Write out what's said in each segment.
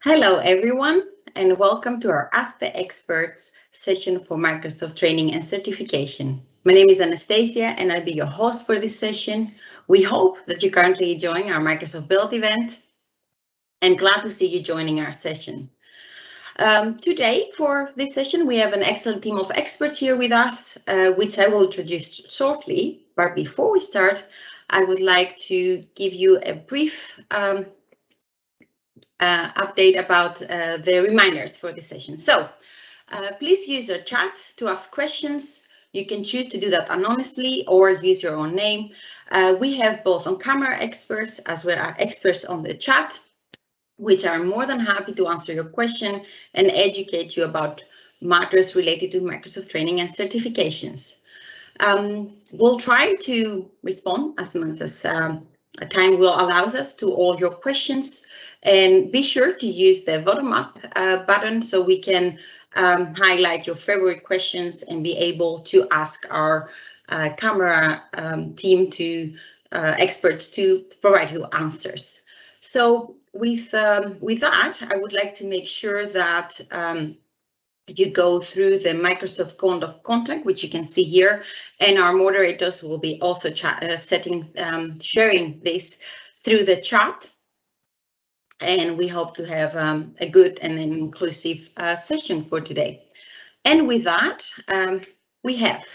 Hello, everyone, and welcome to our Ask the Experts session for Microsoft Training and Certification. My name is Anastasia, and I'll be your host for this session. We hope that you're currently enjoying our Microsoft Build event, and glad to see you joining our session. Today, for this session, we have an excellent team of experts here with us, which I will introduce shortly. But before we start, I would like to give you a brief update about the reminders for this session. So please use your chat to ask questions. You can choose to do that anonymously or use your own name. We have both on-camera experts as well as experts on the chat, which are more than happy to answer your question and educate you about matters related to Microsoft training and certifications. We'll try to respond as much as time will allow us to all your questions, and be sure to use the bottom up button so we can highlight your favorite questions and be able to ask our camera team to experts to provide you answers. So with that, I would like to make sure that you go through the Microsoft Code of Conduct, which you can see here, and our moderators will be also sharing this through the chat. And we hope to have a good and an inclusive session for today. And with that, we have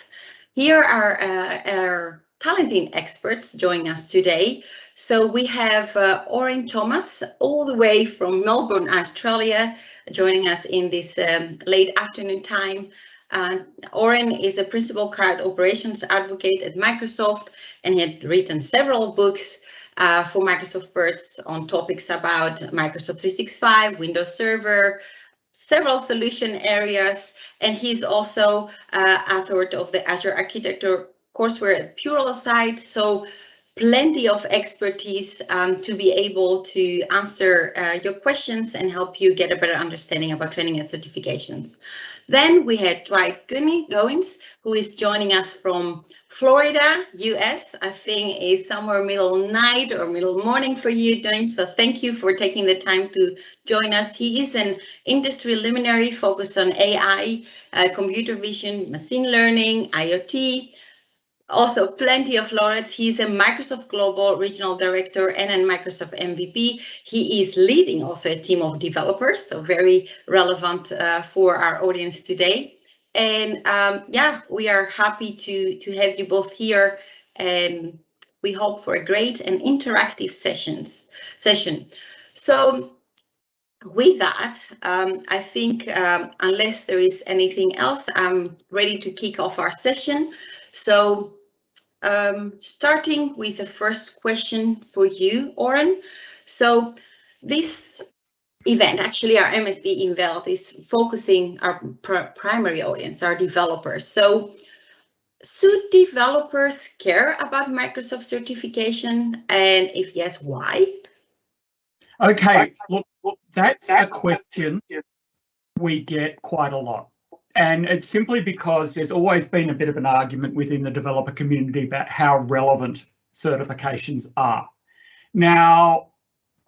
here our talented experts joining us today. So we have Oren Thomas, all the way from Melbourne, Australia, joining us in this late afternoon time. Oren is a principal cloud operations advocate at Microsoft and he had written several books for Microsoft Birds on topics about Microsoft 365, Windows Server, several solution areas, and he's also author of the Azure Architecture courseware at Pluralsight, so plenty of expertise to be able to answer your questions and help you get a better understanding about training and certifications. Then we had Dwight Goins, who is joining us from Florida, US. I think is somewhere middle night or middle morning for you, Dwight. So thank you for taking the time to join us. He is an industry luminary focused on AI, computer vision, machine learning, IoT. Also plenty of laureates. He's a Microsoft Global Regional Director and a Microsoft MVP. He is leading also a team of developers, so very relevant for our audience today. And yeah, we are happy to have you both here, and we hope for a great and interactive session. So with that, I think unless there is anything else, I'm ready to kick off our session. So starting with the first question for you, Oren. So this event, actually our MSB event, is focusing our primary audience, our developers. So should developers care about Microsoft certification? And if yes, why? Okay, look, that's a question we get quite a lot. And it's simply because there's always been a bit of an argument within the developer community about how relevant certifications are. Now,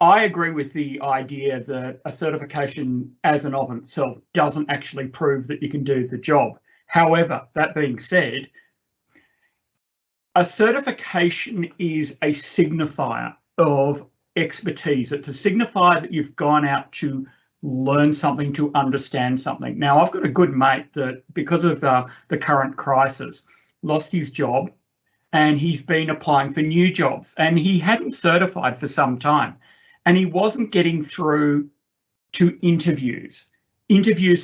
I agree with the idea that a certification as and of itself doesn't actually prove that you can do the job. However, that being said, a certification is a signifier of expertise. It's a signifier that you've gone out to learn something, to understand something. Now, I've got a good mate that, because of the current crisis, lost his job and he's been applying for new jobs, and he hadn't certified for some time, and he wasn't getting through to interviews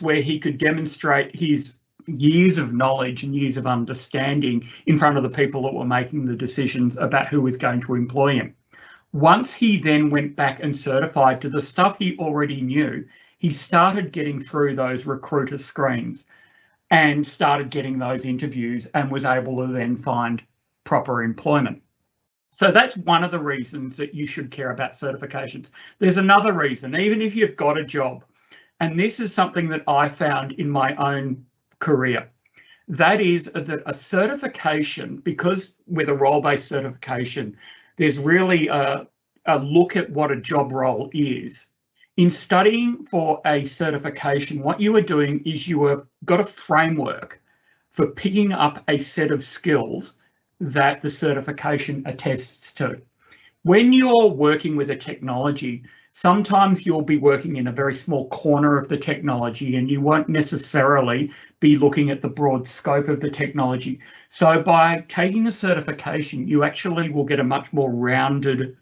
where he could demonstrate his years of knowledge and years of understanding in front of the people that were making the decisions about who was going to employ him. Once he then went back and certified to the stuff he already knew, he started getting through those recruiter screens and started getting those interviews and was able to then find proper employment. So that's one of the reasons that you should care about certifications. There's another reason, even if you've got a job, and this is something that I found in my own career. That is that a certification, because with a role-based certification, there's really a look at what a job role is. In studying for a certification, what you are doing is you have got a framework for picking up a set of skills that the certification attests to. When you're working with a technology, sometimes you'll be working in a very small corner of the technology and you won't necessarily be looking at the broad scope of the technology. So by taking a certification, you actually will get a much more rounded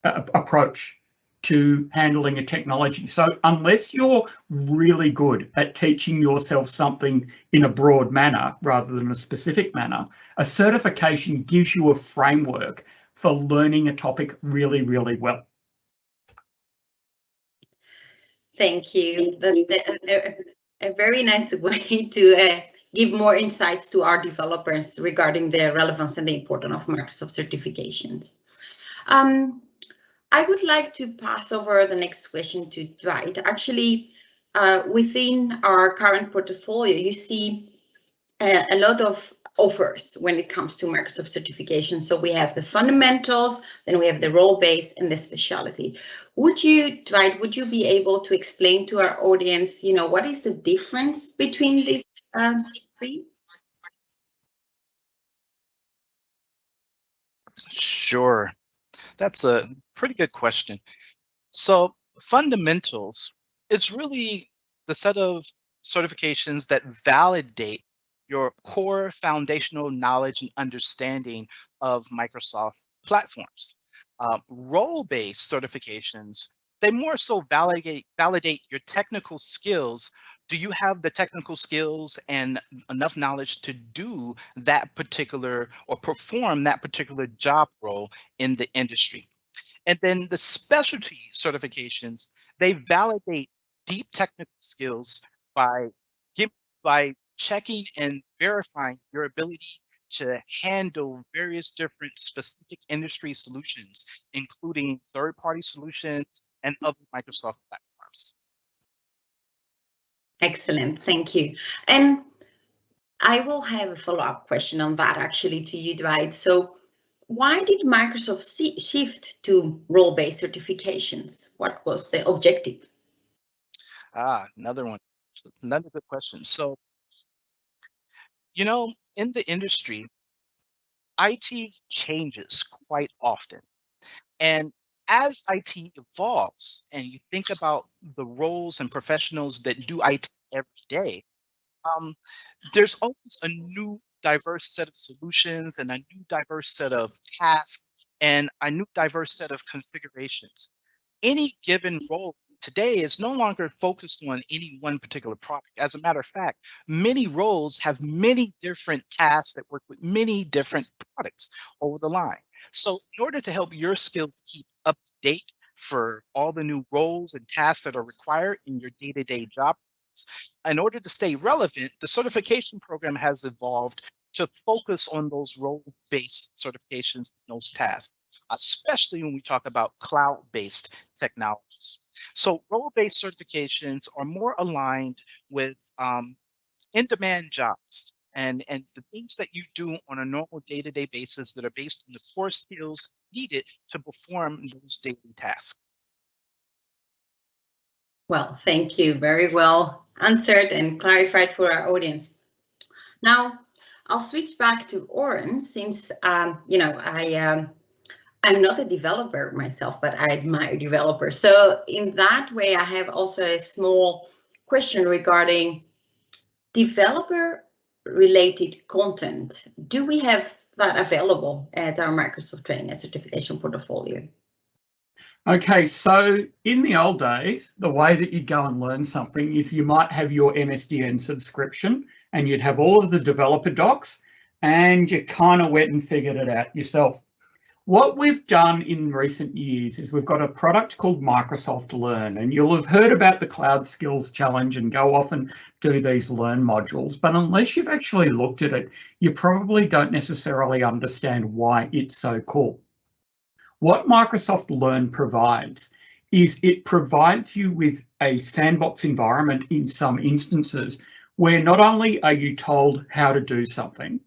approach to handling a technology. So unless you're really good at teaching yourself something in a broad manner rather than a specific manner, a certification gives you a framework for learning a topic really, really well. Thank you. That's a very nice way to give more insights to our developers regarding the relevance and the importance of Microsoft certifications. I would like to pass over the next question to Dwight. Actually, within our current portfolio, you see a lot of offers when it comes to Microsoft certification. So we have the fundamentals, then we have the role-based and the specialty. Dwight, would you be able to explain to our audience, what is the difference between these three? Sure. That's a pretty good question. So fundamentals, it's really the set of certifications that validate your core foundational knowledge and understanding of Microsoft platforms. Role-based certifications, they more so validate your technical skills. Do you have the technical skills and enough knowledge to do that particular or perform that particular job role in the industry? And then the specialty certifications, they validate deep technical skills by checking and verifying your ability to handle various different specific industry solutions, including third-party solutions and other Microsoft platforms. Excellent, thank you. And I will have a follow-up question on that actually to you, Dwight. So why did Microsoft shift to role-based certifications? What was the objective? Another good question. So, in the industry, IT changes quite often. And as IT evolves and you think about the roles and professionals that do IT every day, there's always a new diverse set of solutions and a new diverse set of tasks and a new diverse set of configurations. Any given role today is no longer focused on any one particular product. As a matter of fact, many roles have many different tasks that work with many different products over the line. So in order to help your skills keep up to date for all the new roles and tasks that are required in your day-to-day job, in order to stay relevant, the certification program has evolved to focus on those role-based certifications, those tasks, especially when we talk about cloud-based technologies. So role-based certifications are more aligned with in-demand jobs and the things that you do on a normal day-to-day basis that are based on the core skills needed to perform those daily tasks. Well, thank you. Very well answered and clarified for our audience. Now, I'll switch back to Oren since, I'm not a developer myself, but I admire developers. So in that way, I have also a small question regarding developer-related content. Do we have that available at our Microsoft Training and Certification portfolio? Okay, so in the old days, the way that you'd go and learn something is you might have your MSDN subscription and you'd have all of the developer docs and you kind of went and figured it out yourself. What we've done in recent years is we've got a product called Microsoft Learn, and you'll have heard about the Cloud Skills Challenge and go off and do these Learn modules. But unless you've actually looked at it, you probably don't necessarily understand why it's so cool. What Microsoft Learn provides is it provides you with a sandbox environment in some instances where not only are you told how to do something,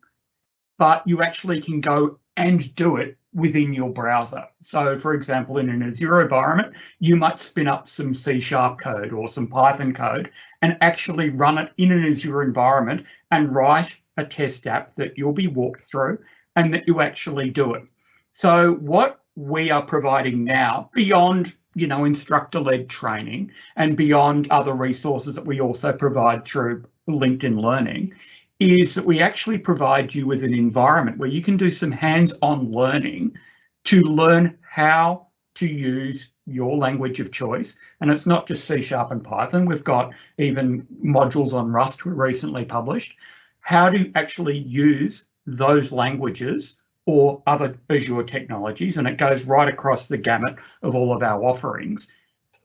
but you actually can go and do it within your browser. So for example, in an Azure environment, you might spin up some C# code or some Python code and actually run it in an Azure environment and write a test app that you'll be walked through and that you actually do it. So what we are providing now, beyond instructor-led training and beyond other resources that we also provide through LinkedIn Learning, is that we actually provide you with an environment where you can do some hands-on learning to learn how to use your language of choice. And it's not just C# and Python. We've got even modules on Rust we recently published. How to actually use those languages or other Azure technologies, and it goes right across the gamut of all of our offerings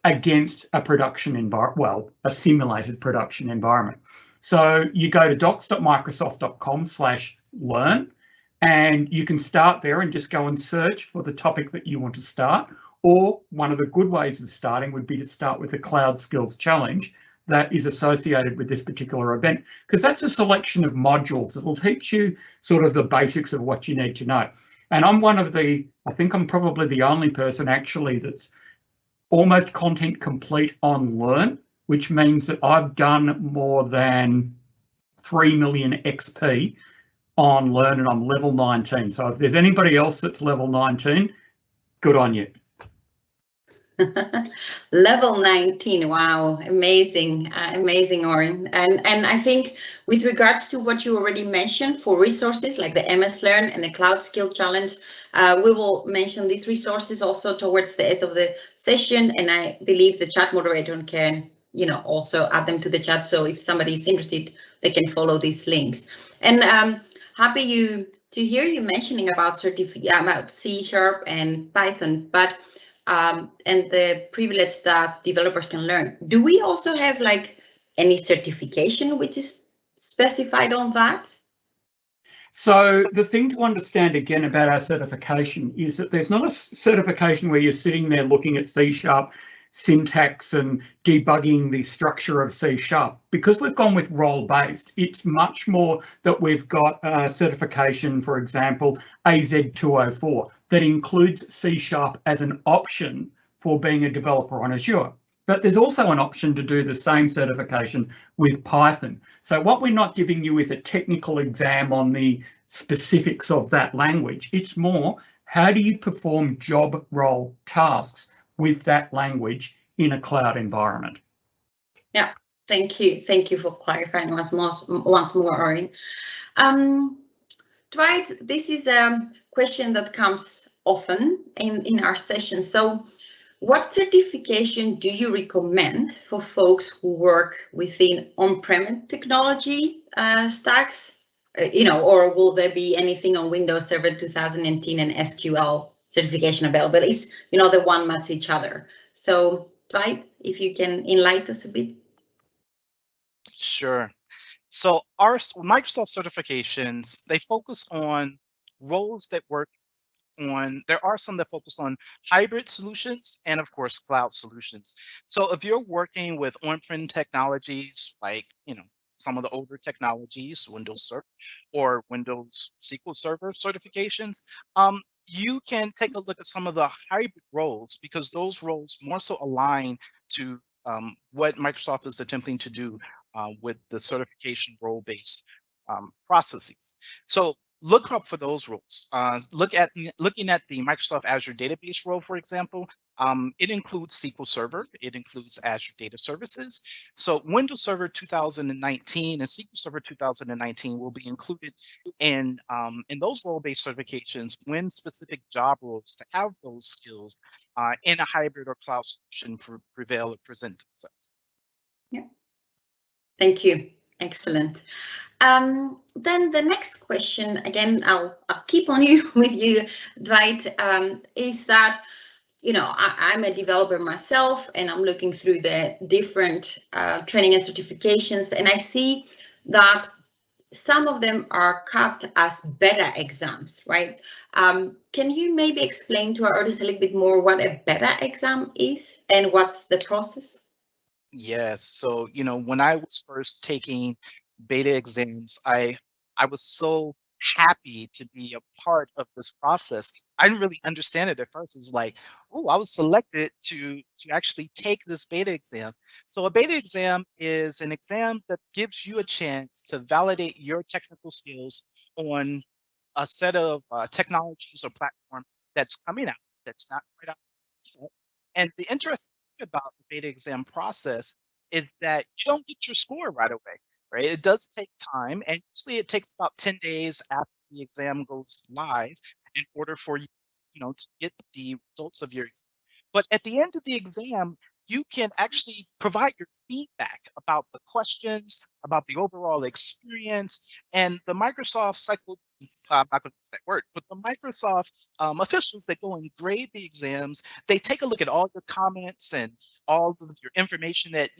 against a production environment, well, a simulated production environment. So you go to docs.microsoft.com/learn, and you can start there and just go and search for the topic that you want to start. Or one of the good ways of starting would be to start with the Cloud Skills Challenge that is associated with this particular event, because that's a selection of modules that will teach you sort of the basics of what you need to know. And I'm I think I'm probably the only person actually that's almost content complete on Learn, which means that I've done more than 3 million XP on Learn and I'm level 19. So if there's anybody else that's level 19, good on you. Level 19, wow, amazing, amazing, Oren. And I think with regards to what you already mentioned for resources like the MS Learn and the Cloud Skill Challenge, we will mention these resources also towards the end of the session, and I believe the chat moderator can also add them to the chat, so if somebody is interested, they can follow these links. And happy to hear you mentioning about C# and Python, but and the privilege that developers can learn. Do we also have like any certification which is specified on that? So the thing to understand again about our certification is that there's not a certification where you're sitting there looking at C# syntax and debugging the structure of C#. Because we've gone with role-based, it's much more that we've got a certification, for example, AZ204, that includes C# as an option for being a developer on Azure. But there's also an option to do the same certification with Python. So what we're not giving you is a technical exam on the specifics of that language. It's more, how do you perform job role tasks with that language in a cloud environment? Yeah, thank you. Thank you for clarifying once more, Oren. Dwight, this is a question that comes often in our session. So what certification do you recommend for folks who work within on-prem technology stacks? Or will there be anything on Windows Server 2010 and SQL certification available? Is the one match each other. So Dwight, if you can enlighten us a bit. Sure. So our Microsoft certifications, they focus on roles that work on, there are some that focus on hybrid solutions and of course cloud solutions. So if you're working with on-prem technologies like some of the older technologies, Windows Server or Windows SQL Server certifications, you can take a look at some of the hybrid roles, because those roles more so align to what Microsoft is attempting to do with the certification role-based processes. So look up for those roles. Looking at the Microsoft Azure database role, for example, it includes SQL Server, it includes Azure Data Services. So Windows Server 2019 and SQL Server 2019 will be included in those role-based certifications when specific job roles to have those skills in a hybrid or cloud solution prevail or present themselves. Yeah. Thank you. Excellent. Then the next question, again, I'll keep on with you, Dwight, is that, I'm a developer myself and I'm looking through the different training and certifications, and I see that some of them are capped as beta exams, right? Can you maybe explain to our audience a little bit more what a beta exam is and what's the process? Yes. So, when I was first taking beta exams, I was so happy to be a part of this process. I didn't really understand it at first. It was like, oh, I was selected to actually take this beta exam. So a beta exam is an exam that gives you a chance to validate your technical skills on a set of technologies or platform that's coming out, that's not quite out yet. And the interesting thing about the beta exam process is that you don't get your score right away, right? It does take time, and usually it takes about 10 days after the exam goes live in order for you, to get the results of your exam. But at the end of the exam, you can actually provide your feedback about the questions, about the overall experience, and the Microsoft I'm not going to use that word, but the Microsoft officials that go and grade the exams, they take a look at all your comments and all of your information that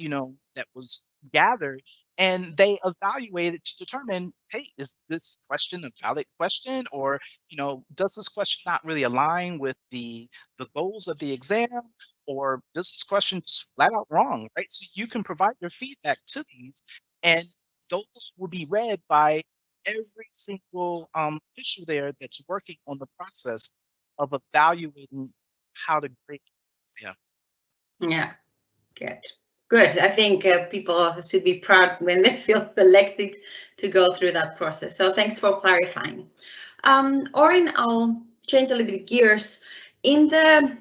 that was gathered, and they evaluate it to determine, hey, is this question a valid question, or does this question not really align with the goals of the exam, or does this question just flat out wrong, right? So you can provide your feedback to these, and those will be read by every single official there that's working on the process of evaluating how to grade. Yeah, good. I think people should be proud when they feel selected to go through that process. So thanks for clarifying. Orin, I'll change a little bit gears. In the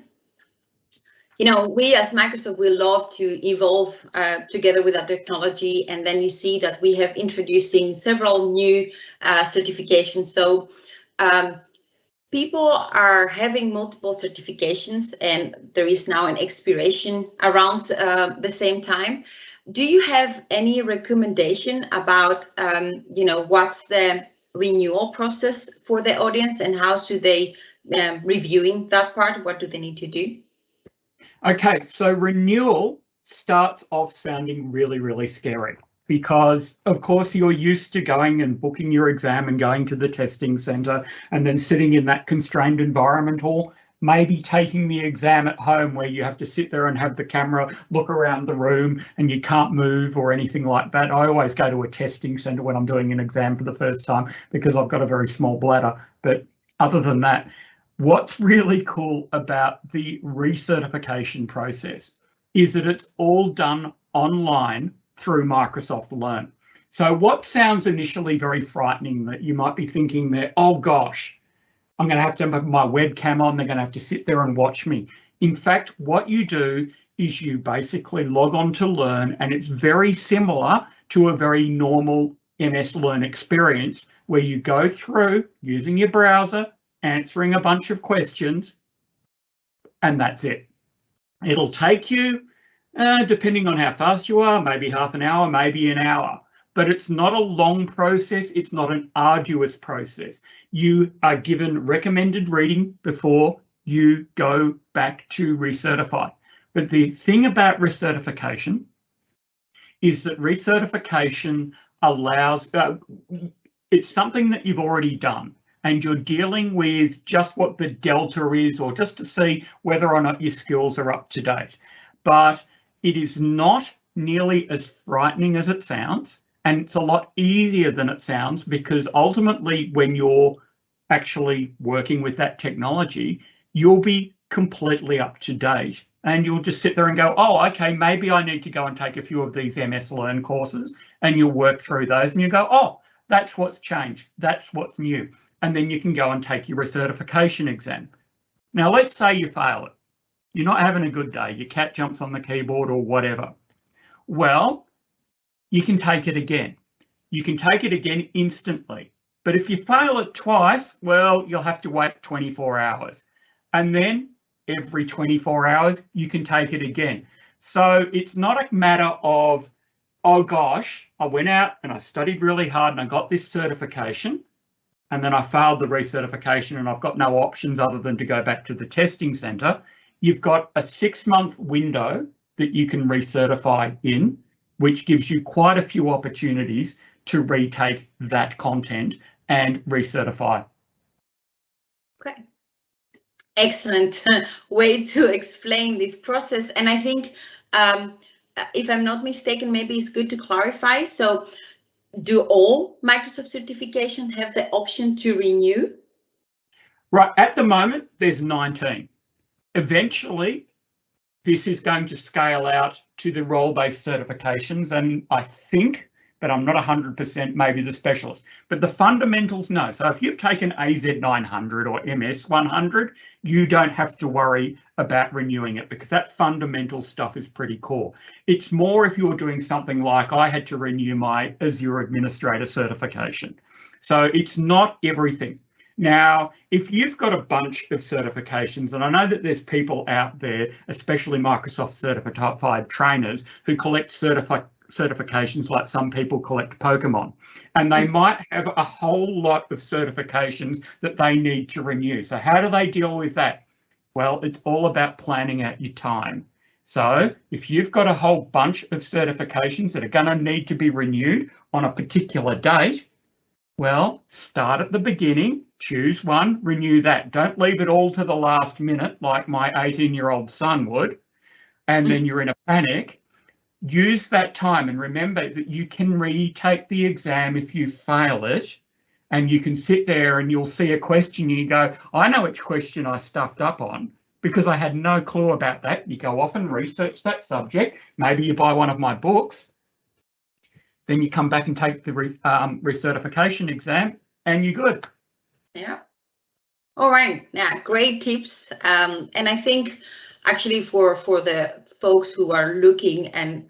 we as Microsoft, we love to evolve together with our technology, and then you see that we have introducing several new certifications. So people are having multiple certifications, and there is now an expiration around the same time. Do you have any recommendation about what's the renewal process for the audience, and how should they reviewing that part? What do they need to do? Okay, so renewal starts off sounding really, really scary because, of course, you're used to going and booking your exam and going to the testing centre and then sitting in that constrained environment, or maybe taking the exam at home where you have to sit there and have the camera look around the room and you can't move or anything like that. I always go to a testing centre when I'm doing an exam for the first time because I've got a very small bladder. But other than that, what's really cool about the recertification process is that it's all done online through Microsoft Learn. So what sounds initially very frightening, that you might be thinking that, oh gosh, I'm going to have my webcam on, they're going to have to sit there and watch me. In fact, what you do is you basically log on to Learn, and it's very similar to a very normal MS Learn experience where you go through using your browser, answering a bunch of questions, and that's it. It'll take you, depending on how fast you are, maybe half an hour, maybe an hour, but it's not a long process. It's not an arduous process. You are given recommended reading before you go back to recertify. But the thing about recertification is that recertification allows, it's something that you've already done, and you're dealing with just what the delta is, or just to see whether or not your skills are up to date. But it is not nearly as frightening as it sounds, and it's a lot easier than it sounds, because ultimately when you're actually working with that technology, you'll be completely up to date, and you'll just sit there and go, oh, okay, maybe I need to go and take a few of these MS Learn courses, and you'll work through those and you go, oh, that's what's changed, that's what's new. And then you can go and take your recertification exam. Now, let's say you fail it. You're not having a good day. Your cat jumps on the keyboard or whatever. Well, you can take it again. You can take it again instantly. But if you fail it twice, well, you'll have to wait 24 hours. And then every 24 hours, you can take it again. So it's not a matter of, oh gosh, I went out and I studied really hard and I got this certification, and then I failed the recertification and I've got no options other than to go back to the testing centre. You've got a 6-month window that you can recertify in, which gives you quite a few opportunities to retake that content and recertify. Okay. Excellent way to explain this process. And I think, if I'm not mistaken, maybe it's good to clarify. So do all Microsoft certification have the option to renew? Right, at the moment, there's 19. Eventually, this is going to scale out to the role-based certifications, and I think, but I'm not 100%, maybe the specialist. But the fundamentals, no. So if you've taken AZ900 or MS100, you don't have to worry about renewing it because that fundamental stuff is pretty core. It's more if you're doing something like I had to renew my Azure Administrator certification. So it's not everything. Now, if you've got a bunch of certifications, and I know that there's people out there, especially Microsoft certified trainers, who collect certifications like some people collect Pokemon, and they might have a whole lot of certifications that they need to renew. So how do they deal with that? Well, it's all about planning out your time. So if you've got a whole bunch of certifications that are going to need to be renewed on a particular date, well, start at the beginning, choose one, renew that. Don't leave it all to the last minute like my 18-year-old son would, and then you're in a panic. Use that time and remember that you can retake the exam if you fail it, and you can sit there and you'll see a question and you go, I know which question I stuffed up on because I had no clue about that. You go off and research that subject. Maybe you buy one of my books. Then you come back and take the recertification exam and you're good. Yeah. All right. Yeah, great tips. And I think actually for the folks who are looking and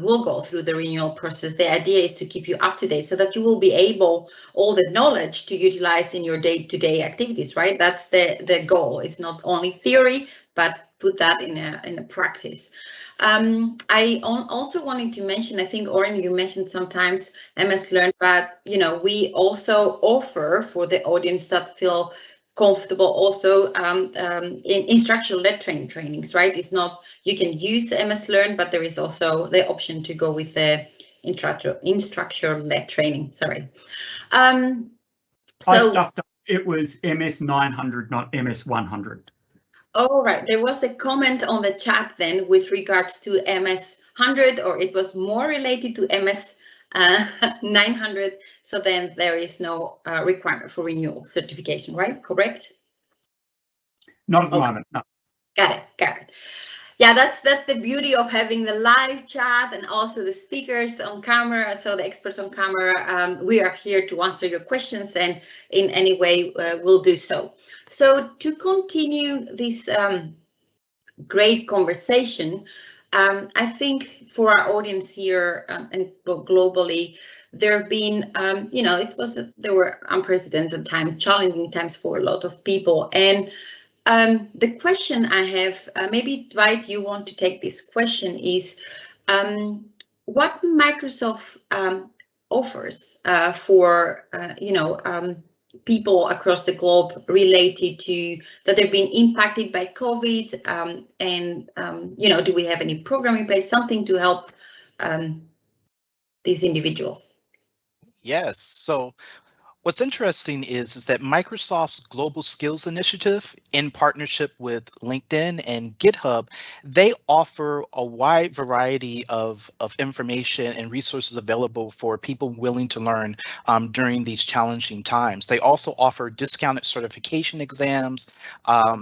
will go through the renewal process, the idea is to keep you up to date so that you will be able all the knowledge to utilize in your day-to-day activities, right? That's the goal. It's not only theory, but put that in a practice. I also wanted to mention, I think, Oren, you mentioned sometimes MS Learn, but we also offer for the audience that feel comfortable also in instructional-led trainings, right? It's not, you can use MS Learn, but there is also the option to go with the instructional-led training. Sorry. I stuffed up. It was MS900, not MS100. All right, there was a comment on the chat then with regards to MS100, or it was more related to MS900. So then there is no requirement for renewal certification, right? Correct? Not at the moment, no. Got it. Yeah, that's the beauty of having the live chat and also the speakers on camera. So the experts on camera, we are here to answer your questions, and in any way we'll do so. So to continue this great conversation, I think for our audience here and globally, there have been, there were unprecedented times, challenging times for a lot of people. And the question I have, maybe Dwight, you want to take this question, is what Microsoft offers for people across the globe related to that they've been impacted by COVID, and do we have any program in place, something to help these individuals? Yes. So what's interesting is that Microsoft's Global Skills Initiative, in partnership with LinkedIn and GitHub, they offer a wide variety of information and resources available for people willing to learn during these challenging times. They also offer discounted certification exams.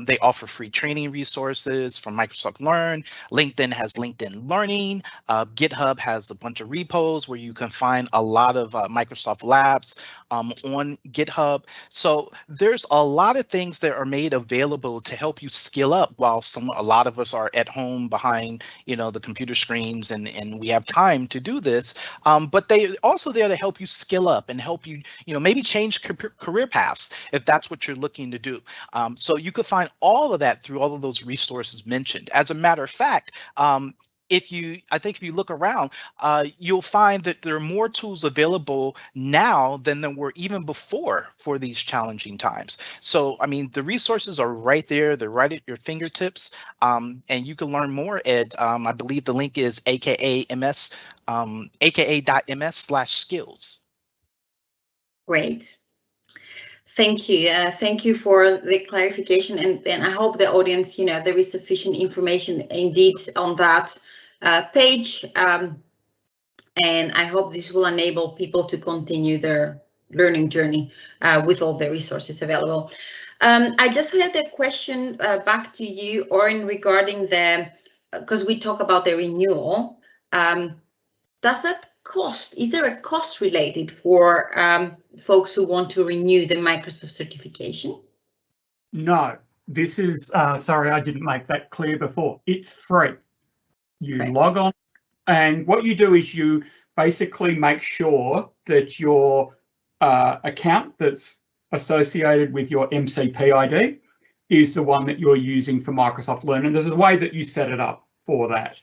They offer free training resources from Microsoft Learn. LinkedIn has LinkedIn Learning. GitHub has a bunch of repos where you can find a lot of Microsoft Labs on GitHub. So there's a lot of things that are made available to help you skill up while a lot of us are at home behind, the computer screens, and we have time to do this. But they also there to help you skill up and help you, maybe change career paths if that's what you're looking to do. So you could find all of that through all of those resources mentioned. As a matter of fact, if you look around, you'll find that there are more tools available now than there were even before for these challenging times. So, the resources are right there. They're right at your fingertips, and you can learn more at, I believe the link is aka.ms/skills. Great. Thank you. Thank you for the clarification, and I hope the audience, there is sufficient information indeed on that page. And I hope this will enable people to continue their learning journey with all the resources available. I just had a question back to you, Oren, regarding because we talk about the renewal. Does that cost, is there a cost related for folks who want to renew the Microsoft certification? No, this is, sorry, I didn't make that clear before. It's free. You log on, and what you do is you basically make sure that your account that's associated with your MCP ID is the one that you're using for Microsoft Learn. And there's a way that you set it up for that.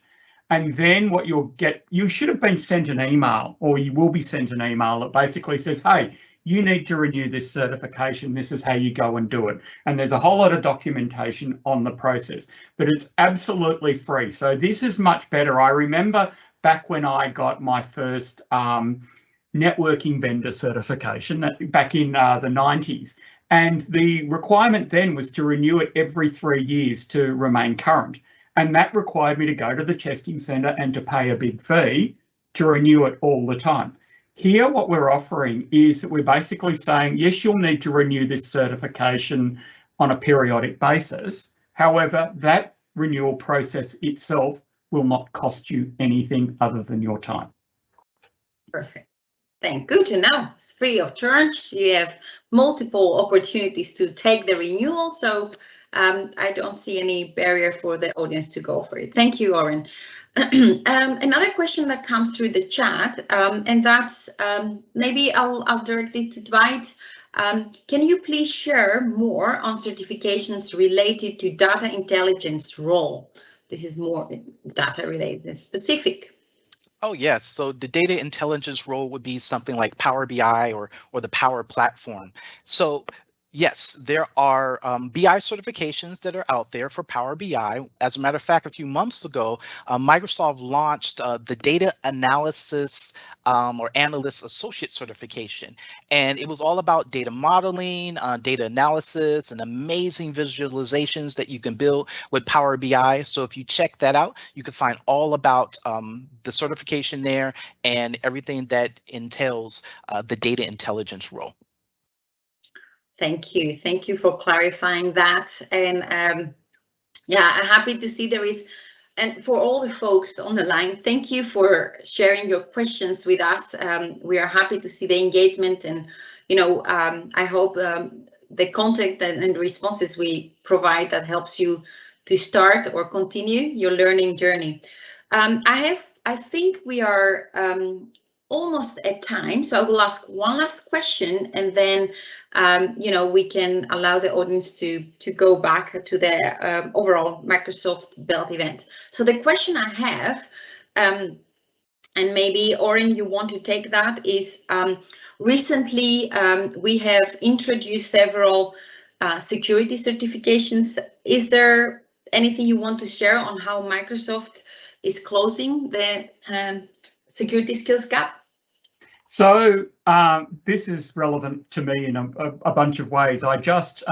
And then what you'll get, you should have been sent an email, or you will be sent an email that basically says, hey, you need to renew this certification. This is how you go and do it. And there's a whole lot of documentation on the process, but it's absolutely free. So this is much better. I remember back when I got my first networking vendor certification back in the 90s. And the requirement then was to renew it every 3 years to remain current. And that required me to go to the testing centre and to pay a big fee to renew it all the time. Here, what we're offering is that we're basically saying, yes, you'll need to renew this certification on a periodic basis. However, that renewal process itself will not cost you anything other than your time. Perfect. Good to know. It's free of charge. You have multiple opportunities to take the renewal. So I don't see any barrier for the audience to go for it. Thank you, Oren. Another question that comes through the chat, and that's maybe I'll direct this to Dwight. Can you please share more on certifications related to data intelligence role? This is more data related, specific. Oh, yes. So the data intelligence role would be something like Power BI or the Power Platform. So yes, there are BI certifications that are out there for Power BI. As a matter of fact, a few months ago, Microsoft launched the Data Analysis or Analyst Associate certification. And it was all about data modeling, data analysis, and amazing visualizations that you can build with Power BI. So if you check that out, you can find all about the certification there and everything that entails the data intelligence role. Thank you. Thank you for clarifying that. And yeah, I'm happy to see there is, and for all the folks on the line, thank you for sharing your questions with us. We are happy to see the engagement, and I hope the content and responses we provide that helps you to start or continue your learning journey. I think we are almost at time, so I will ask one last question, and then we can allow the audience to go back to the overall Microsoft Belt event. So the question I have, and maybe Oren, you want to take that, is recently we have introduced several security certifications. Is there anything you want to share on how Microsoft is closing the security skills gap? So this is relevant to me in a bunch of ways. I just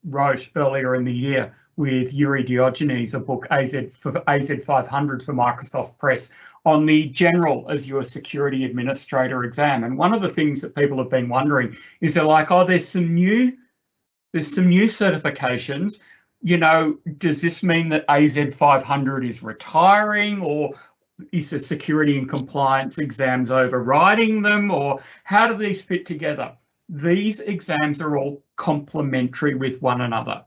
wrote earlier in the year with Yuri Diogenes a book, AZ500 for Microsoft Press, on the General Azure Security Administrator exam. And one of the things that people have been wondering is they're like, oh, there's some new certifications. Does this mean that AZ500 is retiring, or is the security and compliance exams overriding them, or how do these fit together? These exams are all complementary with one another.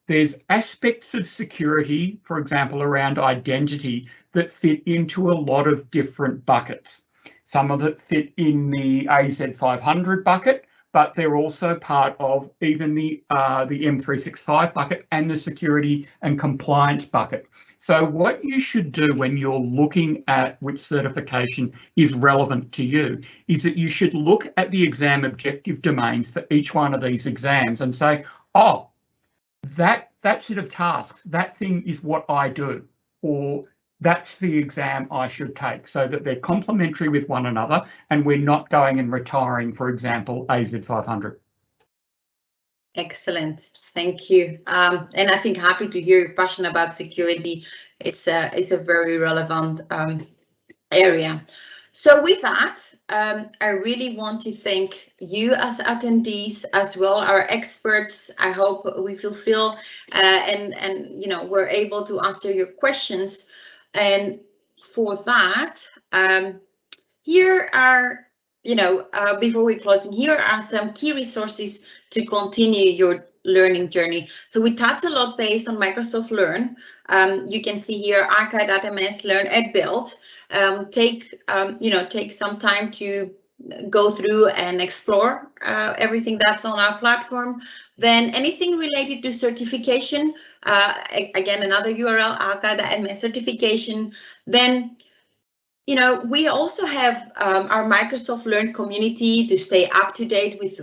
There's aspects of security, for example, around identity, that fit into a lot of different buckets. Some of it fit in the AZ500 bucket, but they're also part of even the M365 bucket and the security and compliance bucket. So what you should do when you're looking at which certification is relevant to you is that you should look at the exam objective domains for each one of these exams and say, oh, that set of tasks, that thing is what I do, or that's the exam I should take, so that they're complementary with one another and we're not going and retiring, for example, AZ500. Excellent, thank you. And I think happy to hear your passion about security. It's a very relevant area. So with that, I really want to thank you as attendees, as well our experts. I hope we fulfill and we're able to answer your questions. And for that, here are, before we closing, here are some key resources to continue your learning journey. So we touched a lot based on Microsoft Learn. You can see here archive.ms, Learn and Build. Take some time to go through and explore everything that's on our platform. Then anything related to certification, again, another URL, archive.ms certification. Then we also have our Microsoft Learn community to stay up to date with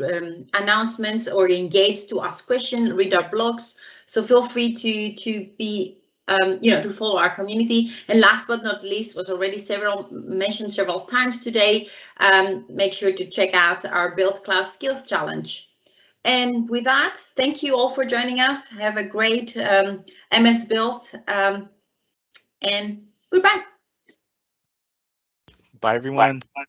announcements or engage to ask questions, read our blogs. So feel free to be, to follow our community. And last but not least, was already mentioned several times today, make sure to check out our Build Class Skills Challenge. And with that, thank you all for joining us. Have a great MS Build and goodbye. Bye, everyone. Bye.